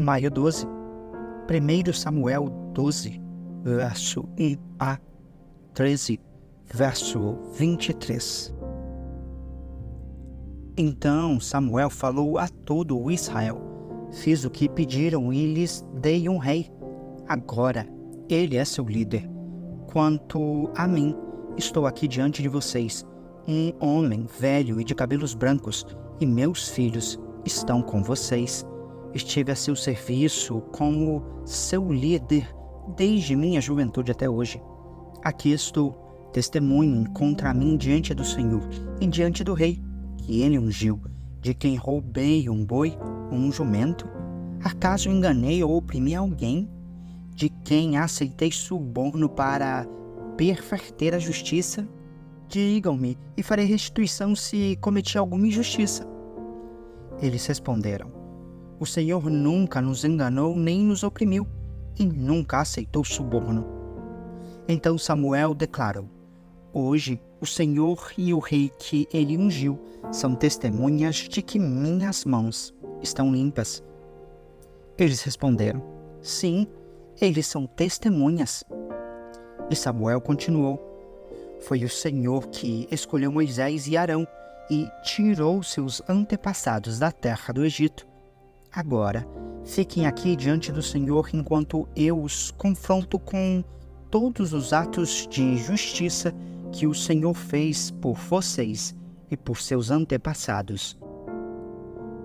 Maio 12, 1 Samuel 12, verso 1 a 13, verso 23. Então Samuel falou a todo o Israel: fiz o que pediram e lhes dei um rei. Agora ele é seu líder. Quanto a mim, estou aqui diante de vocês, um homem velho e de cabelos brancos, e meus filhos estão com vocês. Estive a seu serviço como seu líder desde minha juventude até hoje. Aqui estou, testemunhem contra mim diante do Senhor e diante do rei, que ele ungiu, de quem roubei um boi ou um jumento. Acaso enganei ou oprimi alguém? De quem aceitei suborno para perverter a justiça? Digam-me, e farei restituição se cometi alguma injustiça. Eles responderam: o Senhor nunca nos enganou nem nos oprimiu, e nunca aceitou suborno. Então Samuel declarou: hoje o Senhor e o rei que ele ungiu são testemunhas de que minhas mãos estão limpas. Eles responderam: sim, eles são testemunhas. E Samuel continuou: foi o Senhor que escolheu Moisés e Arão e tirou seus antepassados da terra do Egito. Agora, fiquem aqui diante do Senhor enquanto eu os confronto com todos os atos de justiça que o Senhor fez por vocês e por seus antepassados.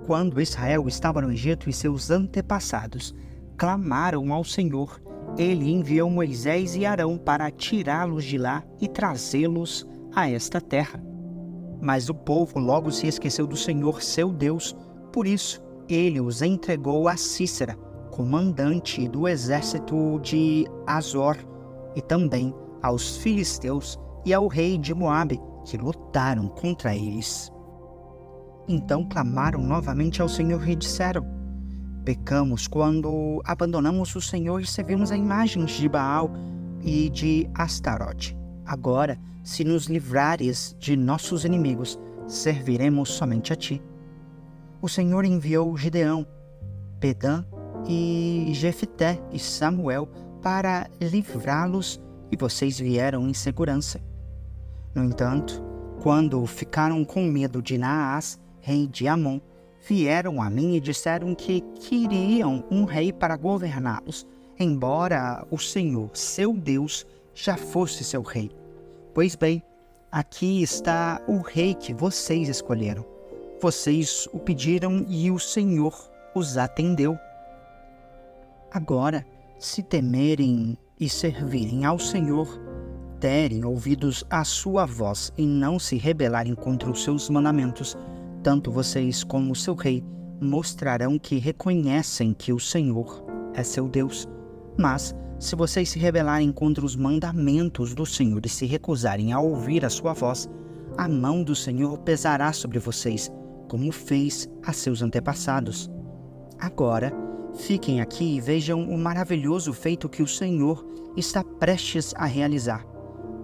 Quando Israel estava no Egito e seus antepassados clamaram ao Senhor, ele enviou Moisés e Arão para tirá-los de lá e trazê-los a esta terra. Mas o povo logo se esqueceu do Senhor, seu Deus. Por isso, ele os entregou a Sísera, comandante do exército de Azor, e também aos filisteus e ao rei de Moabe, que lutaram contra eles. Então clamaram novamente ao Senhor e disseram: pecamos quando abandonamos o Senhor e servimos a imagens de Baal e de Astarote. Agora, se nos livrares de nossos inimigos, serviremos somente a ti. O Senhor enviou Gideão, Pedã e Jefité e Samuel para livrá-los, e vocês vieram em segurança. No entanto, quando ficaram com medo de Naás, rei de Amon, vieram a mim e disseram que queriam um rei para governá-los, embora o Senhor, seu Deus, já fosse seu rei. Pois bem, aqui está o rei que vocês escolheram. Vocês o pediram e o Senhor os atendeu. Agora, se temerem e servirem ao Senhor, derem ouvidos à sua voz e não se rebelarem contra os seus mandamentos, tanto vocês como o seu rei mostrarão que reconhecem que o Senhor é seu Deus. Mas, se vocês se rebelarem contra os mandamentos do Senhor e se recusarem a ouvir a sua voz, a mão do Senhor pesará sobre vocês, como fez a seus antepassados. Agora, fiquem aqui e vejam o maravilhoso feito que o Senhor está prestes a realizar.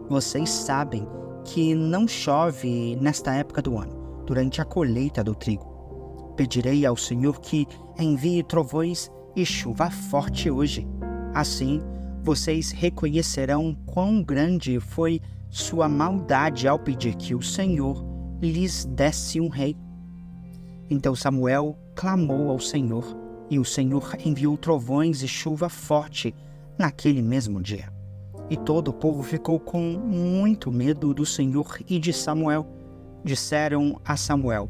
Vocês sabem que não chove nesta época do ano, durante a colheita do trigo. Pedirei ao Senhor que envie trovões e chuva forte hoje. Assim, vocês reconhecerão quão grande foi sua maldade ao pedir que o Senhor lhes desse um rei. Então Samuel clamou ao Senhor, e o Senhor enviou trovões e chuva forte naquele mesmo dia. E todo o povo ficou com muito medo do Senhor e de Samuel. Disseram a Samuel: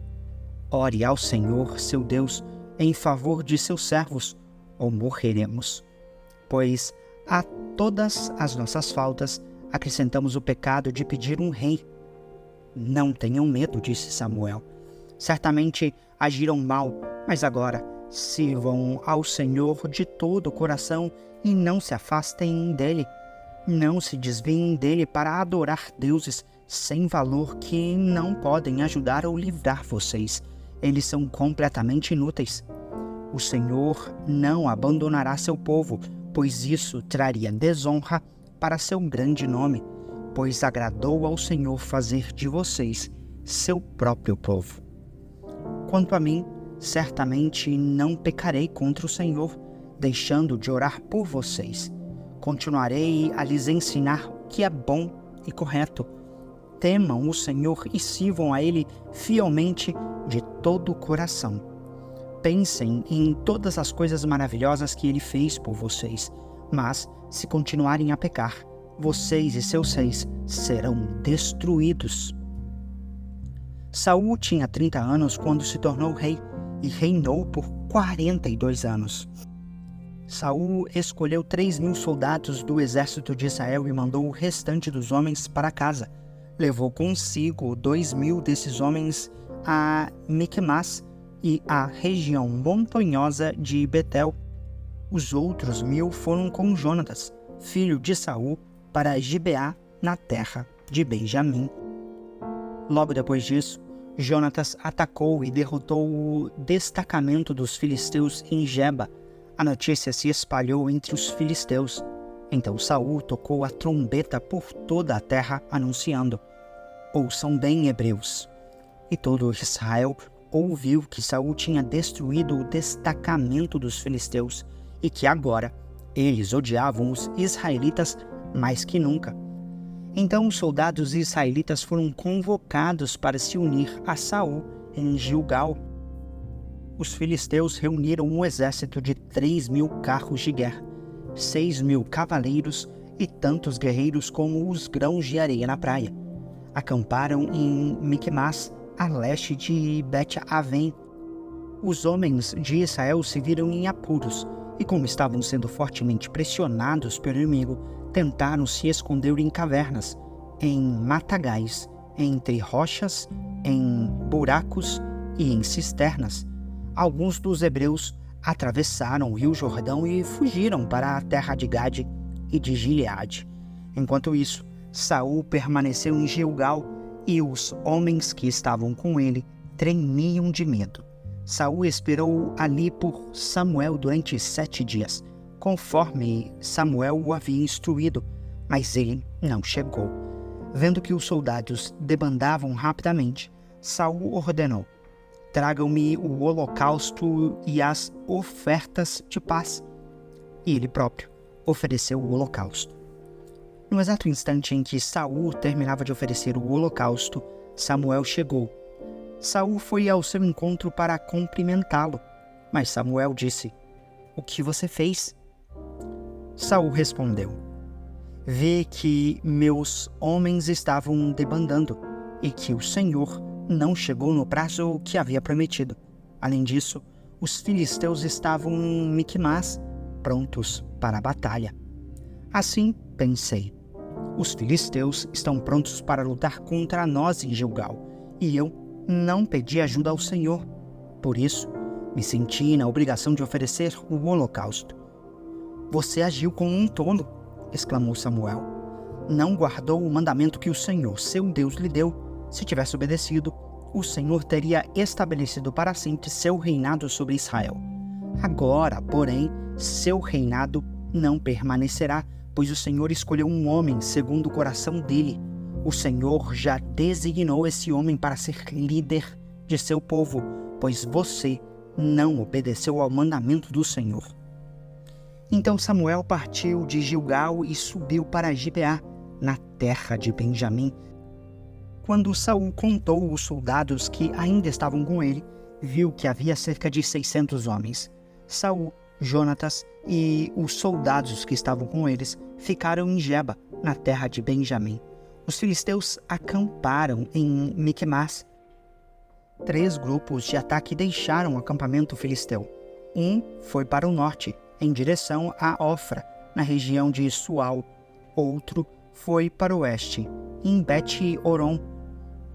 ore ao Senhor, seu Deus, em favor de seus servos, ou morreremos. Pois a todas as nossas faltas acrescentamos o pecado de pedir um rei. Não tenham medo, disse Samuel. Certamente agiram mal, mas agora sirvam ao Senhor de todo o coração e não se afastem dele. Não se desviem dele para adorar deuses sem valor que não podem ajudar ou livrar vocês. Eles são completamente inúteis. O Senhor não abandonará seu povo, pois isso traria desonra para seu grande nome, pois agradou ao Senhor fazer de vocês seu próprio povo. Quanto a mim, certamente não pecarei contra o Senhor, deixando de orar por vocês. Continuarei a lhes ensinar o que é bom e correto. Temam o Senhor e sirvam a Ele fielmente de todo o coração. Pensem em todas as coisas maravilhosas que Ele fez por vocês, mas, se continuarem a pecar, vocês e seus reis serão destruídos. Saul tinha 30 anos quando se tornou rei e reinou por 42 anos. Saul escolheu 3.000 soldados do exército de Israel e mandou o restante dos homens para casa. Levou consigo 2.000 desses homens a Miquimás e à região montanhosa de Betel. Os outros 1.000 foram com Jonatas, filho de Saul, para Gibeá, na terra de Benjamim. Logo depois disso, Jonatas atacou e derrotou o destacamento dos filisteus em Geba. A notícia se espalhou entre os filisteus. Então Saul tocou a trombeta por toda a terra, anunciando: ouçam bem, hebreus. E todo Israel ouviu que Saul tinha destruído o destacamento dos filisteus e que agora eles odiavam os israelitas mais que nunca. Então os soldados israelitas foram convocados para se unir a Saul em Gilgal. Os filisteus reuniram um exército de 3.000 carros de guerra, 6.000 cavaleiros e tantos guerreiros como os grãos de areia na praia. Acamparam em Miquimás, a leste de Bet-Avém. Os homens de Israel se viram em apuros e, como estavam sendo fortemente pressionados pelo inimigo, tentaram se esconder em cavernas, em matagais, entre rochas, em buracos e em cisternas. Alguns dos hebreus atravessaram o rio Jordão e fugiram para a terra de Gade e de Gileade. Enquanto isso, Saul permaneceu em Gilgal e os homens que estavam com ele tremiam de medo. Saul esperou ali por Samuel durante 7 dias, conforme Samuel o havia instruído, mas ele não chegou. Vendo que os soldados debandavam rapidamente, Saul ordenou: tragam-me o holocausto e as ofertas de paz. E ele próprio ofereceu o holocausto. No exato instante em que Saul terminava de oferecer o holocausto, Samuel chegou. Saul foi ao seu encontro para cumprimentá-lo, mas Samuel disse: o que você fez? Saul respondeu: vi que meus homens estavam debandando e que o Senhor não chegou no prazo que havia prometido. Além disso, os filisteus estavam em Miquimás, prontos para a batalha. Assim pensei: os filisteus estão prontos para lutar contra nós em Gilgal, e eu não pedi ajuda ao Senhor. Por isso, me senti na obrigação de oferecer o holocausto. Você agiu como um tolo, exclamou Samuel. Não guardou o mandamento que o Senhor, seu Deus, lhe deu. Se tivesse obedecido, o Senhor teria estabelecido para sempre seu reinado sobre Israel. Agora, porém, seu reinado não permanecerá, pois o Senhor escolheu um homem segundo o coração dele. O Senhor já designou esse homem para ser líder de seu povo, pois você não obedeceu ao mandamento do Senhor. Então Samuel partiu de Gilgal e subiu para Gibeá, na terra de Benjamim. Quando Saul contou os soldados que ainda estavam com ele, viu que havia cerca de 600 homens. Saul, Jonatas e os soldados que estavam com eles ficaram em Geba, na terra de Benjamim. Os filisteus acamparam em Miquimás. 3 grupos de ataque deixaram o acampamento filisteu. Um foi para o norte, em direção a Ofra, na região de Sual. Outro foi para o oeste, em Bet-Horon.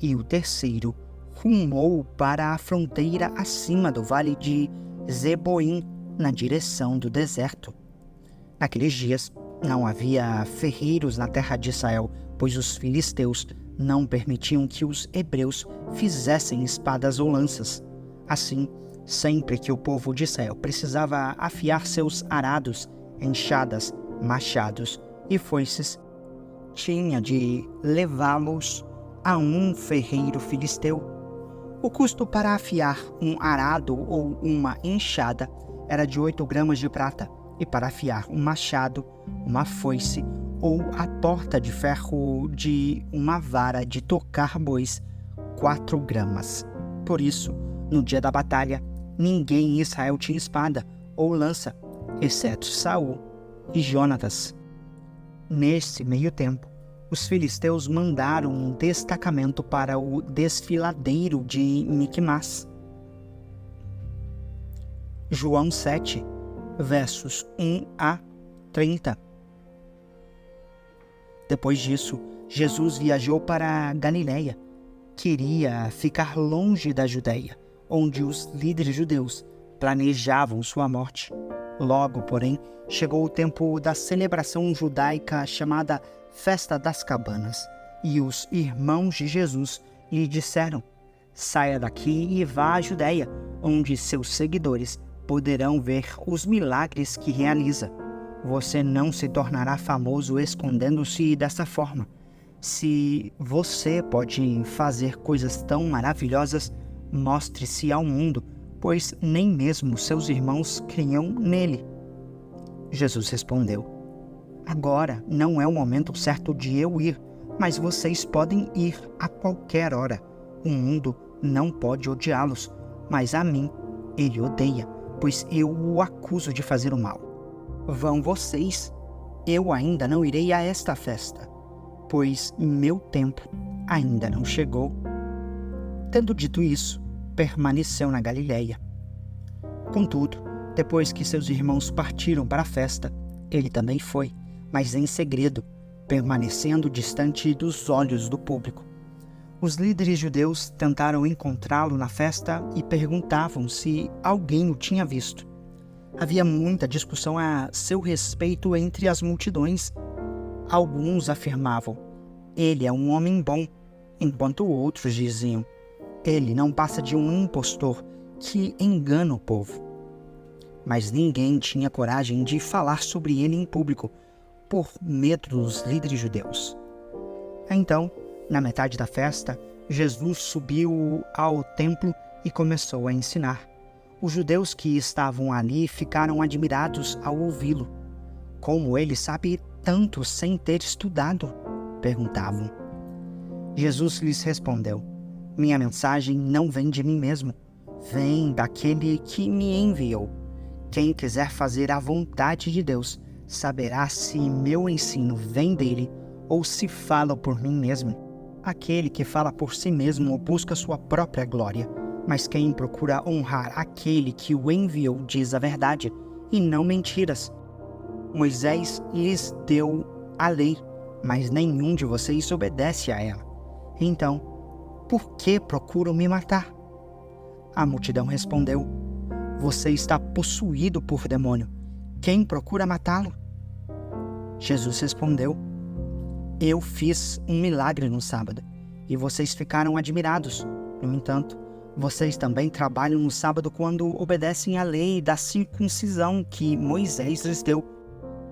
E o terceiro rumou para a fronteira acima do vale de Zeboim, na direção do deserto. Naqueles dias, não havia ferreiros na terra de Israel, pois os filisteus não permitiam que os hebreus fizessem espadas ou lanças. Assim, sempre que o povo de Israel precisava afiar seus arados, enxadas, machados e foices, tinha de levá-los a um ferreiro filisteu. O custo para afiar um arado ou uma enxada era de 8 gramas de prata, e para afiar um machado, uma foice ou a porta de ferro de uma vara de tocar bois, 4 gramas. Por isso, no dia da batalha, ninguém em Israel tinha espada ou lança, exceto Saul e Jonatas. Nesse meio tempo, os filisteus mandaram um destacamento para o desfiladeiro de Miquimás. João 7, versos 1 a 30. Depois disso, Jesus viajou para Galiléia. Queria ficar longe da Judéia, onde os líderes judeus planejavam sua morte. Logo, porém, chegou o tempo da celebração judaica chamada Festa das Cabanas, e os irmãos de Jesus lhe disseram: saia daqui e vá à Judéia, onde seus seguidores poderão ver os milagres que realiza. Você não se tornará famoso escondendo-se dessa forma. Se você pode fazer coisas tão maravilhosas, mostre-se ao mundo, pois nem mesmo seus irmãos criam nele. Jesus respondeu: agora não é o momento certo de eu ir, mas vocês podem ir a qualquer hora. O mundo não pode odiá-los, mas a mim ele odeia, pois eu o acuso de fazer o mal. Vão vocês, eu ainda não irei a esta festa, pois meu tempo ainda não chegou. Tendo dito isso, permaneceu na Galiléia. Contudo, depois que seus irmãos partiram para a festa, ele também foi, mas em segredo, permanecendo distante dos olhos do público. Os líderes judeus tentaram encontrá-lo na festa e perguntavam se alguém o tinha visto. Havia muita discussão a seu respeito entre as multidões. Alguns afirmavam: ele é um homem bom, enquanto outros diziam: ele não passa de um impostor que engana o povo. Mas ninguém tinha coragem de falar sobre ele em público, por medo dos líderes judeus. Então, na metade da festa, Jesus subiu ao templo e começou a ensinar. Os judeus que estavam ali ficaram admirados ao ouvi-lo. Como ele sabe tanto sem ter estudado? Perguntavam. Jesus lhes respondeu: minha mensagem não vem de mim mesmo, vem daquele que me enviou. Quem quiser fazer a vontade de Deus saberá se meu ensino vem dele ou se falo por mim mesmo. Aquele que fala por si mesmo busca sua própria glória, mas quem procura honrar aquele que o enviou diz a verdade, e não mentiras. Moisés lhes deu a lei, mas nenhum de vocês obedece a ela. Então, por que procuram me matar? A multidão respondeu: você está possuído por demônio. Quem procura matá-lo? Jesus respondeu: eu fiz um milagre no sábado, e vocês ficaram admirados. No entanto, vocês também trabalham no sábado quando obedecem à lei da circuncisão que Moisés lhes deu.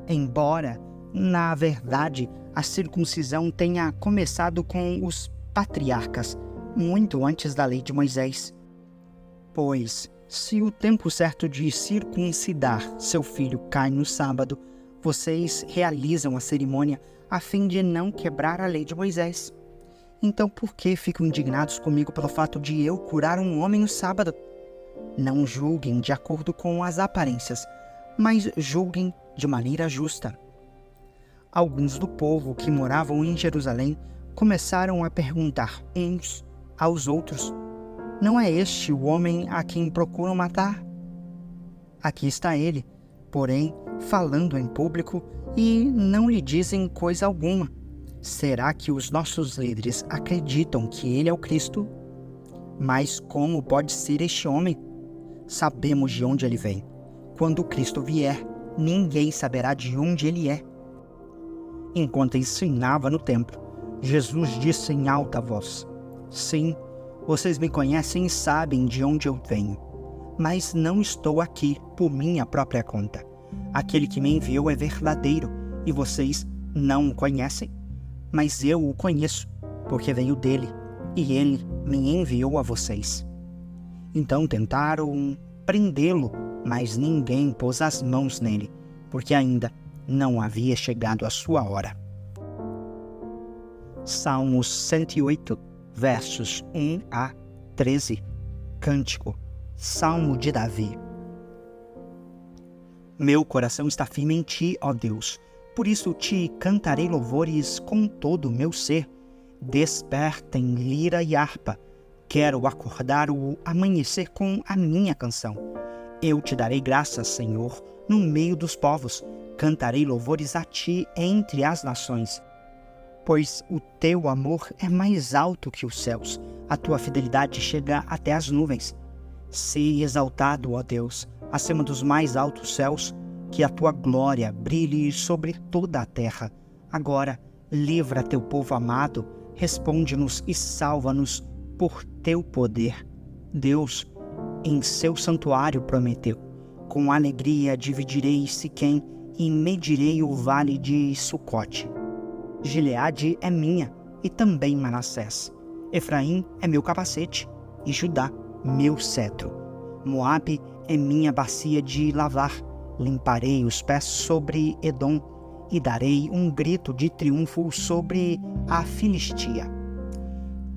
Embora, na verdade, a circuncisão tenha começado com os patriarcas, muito antes da lei de Moisés. Pois, se o tempo certo de circuncidar seu filho cai no sábado, vocês realizam a cerimônia a fim de não quebrar a lei de Moisés. Então por que ficam indignados comigo pelo fato de eu curar um homem no sábado? Não julguem de acordo com as aparências, mas julguem de maneira justa. Alguns do povo que moravam em Jerusalém começaram a perguntar uns aos outros: não é este o homem a quem procuram matar? Aqui está ele, porém, falando em público, e não lhe dizem coisa alguma. Será que os nossos líderes acreditam que ele é o Cristo? Mas como pode ser este homem? Sabemos de onde ele vem. Quando o Cristo vier, ninguém saberá de onde ele é. Enquanto ensinava no templo, Jesus disse em alta voz: sim, vocês me conhecem e sabem de onde eu venho, mas não estou aqui por minha própria conta. Aquele que me enviou é verdadeiro, e vocês não o conhecem, mas eu o conheço, porque venho dele, e ele me enviou a vocês. Então tentaram prendê-lo, mas ninguém pôs as mãos nele, porque ainda não havia chegado a sua hora. Salmos 108, versos 1 a 13. Cântico, Salmo de Davi. Meu coração está firme em ti, ó Deus, por isso te cantarei louvores com todo o meu ser. Despertem lira e harpa, quero acordar o amanhecer com a minha canção. Eu te darei graças, Senhor, no meio dos povos, cantarei louvores a ti entre as nações. Pois o teu amor é mais alto que os céus, a tua fidelidade chega até as nuvens. Sei exaltado, ó Deus, acima dos mais altos céus, que a tua glória brilhe sobre toda a terra. Agora, livra teu povo amado, responde-nos e salva-nos por teu poder. Deus, em seu santuário prometeu, com alegria dividirei Siquém e medirei o vale de Sucote. Gileade é minha e também Manassés. Efraim é meu capacete e Judá meu cetro. Moabe é minha bacia de lavar. Limparei os pés sobre Edom e darei um grito de triunfo sobre a Filistia.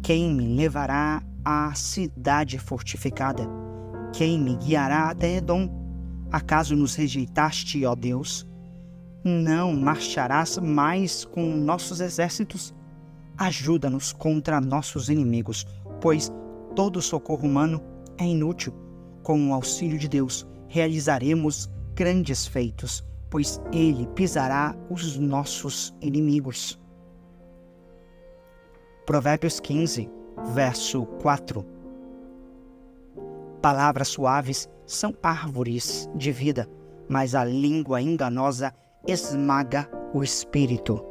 Quem me levará à cidade fortificada? Quem me guiará até Edom? Acaso nos rejeitaste, ó Deus? Não marcharás mais com nossos exércitos? Ajuda-nos contra nossos inimigos, pois todo socorro humano é inútil. Com o auxílio de Deus, realizaremos grandes feitos, pois Ele pisará os nossos inimigos. Provérbios 15, verso 4. Palavras suaves são árvores de vida, mas a língua enganosa esmaga o espírito.